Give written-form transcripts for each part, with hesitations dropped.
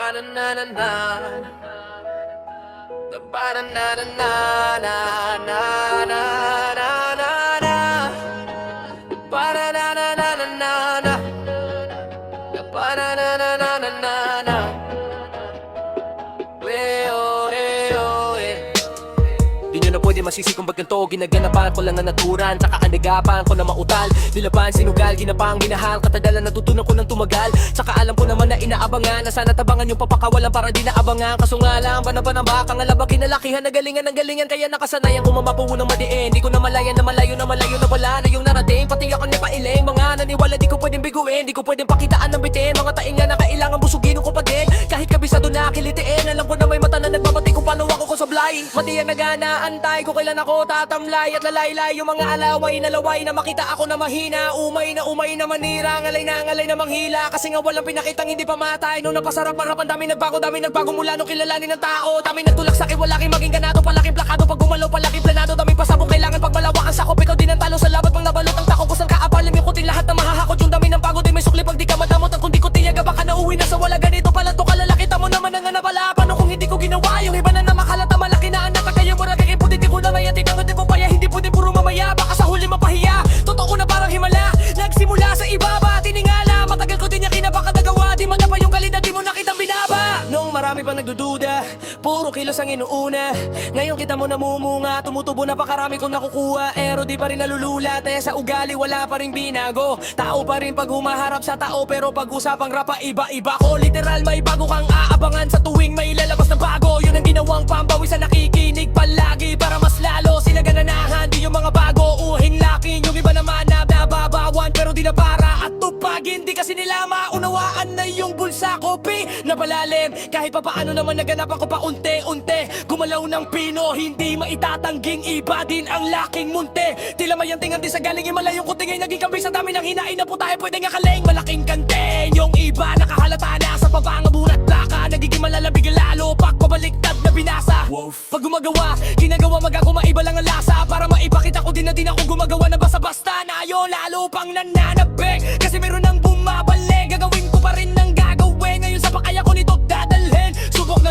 Ba-da-na-na-na. Ba-da-na-na-na-na-na-na-na-na. Ba-da-na-na-na-na-na. Ba-da-na-na-na-na-na. Di nyo na pwede masisi kung ba't ganito ginaganapan ko lang ang naturan, tsaka anagapan ko na mautal. Nilaban, sinugal, ginapang, minahal, katagalan natutunan ko ng tumagal. Tsaka alam ko naman na inaabangan, na sana tabangan yung papakawalan para di naabangan. Kaso nga lang, panaban ang baka, nga labang kinalakihan, nagalingan ng galingan. Kaya nakasanayan ko mamapuho ng madiin. Di ko na malayan na malayo na malayo na wala na yung narating. Pati ako nipailing, mga naniwala di ko pwedeng biguin. Di ko pwedeng pakitaan ng bitin, mga tainga na kailangan busugin ko pa din. Kahit kabisado na kilitiin, alam ko na may mata na nagbabati kung paano ako sablay. Mati ang nagana, antay ko kailan ako tatamlay at lalaylay. Yung mga alaway na laway na makita ako na mahina. Umay na manira, ngalay na manghila. Kasi nga walang pinakitang hindi pamatay. Nung napasarap-harapan, dami nagbago mula nung kilalanin ng tao. Dami nagtulak sa'kin, wala king maging ganado. Palaking plakado, pag gumalaw, palaking planado. Daming pasabog, kailangan pag malawak ang sakop. Ikaw din ang talo sa labat, pang nabalot ang tako. Kusang kaapalim yung kutin, lahat na mahahakot. Yung dami ng bago, di may sukli pag di ka madamot. At kung di ko tiyaga, baka nauwi na sa wala. Ganito pala to kalalaki, tamo naman ang napala. Paano kung hindi ko ginawa? Yung iba na makalata, malaki na ang nakagaya mo. Nagkikipot, hindi ko na ngayon, tinangat di mo paya. Hindi pwede puro mamaya, baka sa huli mapahiya. Totoo na parang himala, nagsimula sa ibaba. Tiningala, matagal ko din niya kinapakadagawa. Di man na pa yung kalidad, di mo nakitang binaba. Nung marami pang nagdududa, puro kilos ang inuuna. Ngayon kita mo namumunga, tumutubo na pakarami kong nakukuha. Ero di pa rin nalululat, eh sa ugali wala pa rin binago. Tao pa rin pag humaharap sa tao, pero pag usapang rapa iba-iba ko. Literal may bago kang aabangan sa tuwing may lalabas na bago. Yun ang ginawang pambawi sa nakikinig palagi, para mas lalo sila gananahan. Di yung mga bago, uhing laking. Yung iba naman na nababawan, pero di na para at tupagin. Di kasi nila maunawaan na yung bulsa kopi na palalim. Kahit pa paano naman naganap ako pa unti-unti. Gumalaw ng pino, hindi maitatangging iba din ang laking munti. Tila mayantingan din sa galing imalayong kuting ay naging kambing sa dami ng hinain na po tayo pwede nga kaling. Malaking kante, yung iba nakahalata na sa pabangaburat plaka. Nagiging malalabig lalo pag pabaliktad na binasa. Pag gumagawa, ginagawa ako maiba lang ang lasa. Para maipakita ko din ako gumagawa na basta-basta na yun lalo pang nananabik. Kasi meron nang bumabalik, gagawin ko pa rin ng gagawin. Ngayon sa pakaya ko nito dadalhin.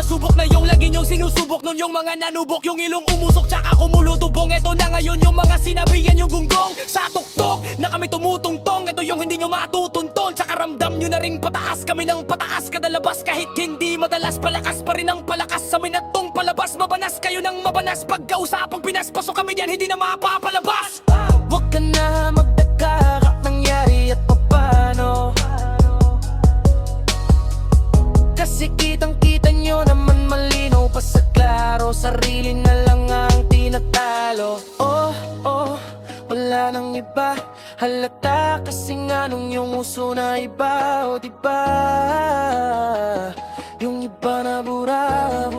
Subok na yung lagi nyong sinusubok. Nun yung mga nanubok, yung ilong umusok tsaka kumulutubong. Eto na ngayon yung mga sinabihan yung gunggong sa tuktok na kami tumutungtong. Ito yung hindi nyo matutunton, tsaka ramdam nyo na ring pataas kami ng pataas. Kadalabas kahit hindi madalas, palakas pa rin ang palakas sa minatong palabas. Mabanas kayo ng mabanas, pagkausapang pinaspasok kami diyan, hindi na mapapalabas. Huwag ka na magdaka, kak nangyari at papano. Kasi kitang-kita nyo naman malinaw pa sa klaro. Sarili na lang ang tinatalo. Oh, wala nang iba. Halata kasi nga nung yung uso na iba. O diba, yung iba na buraho.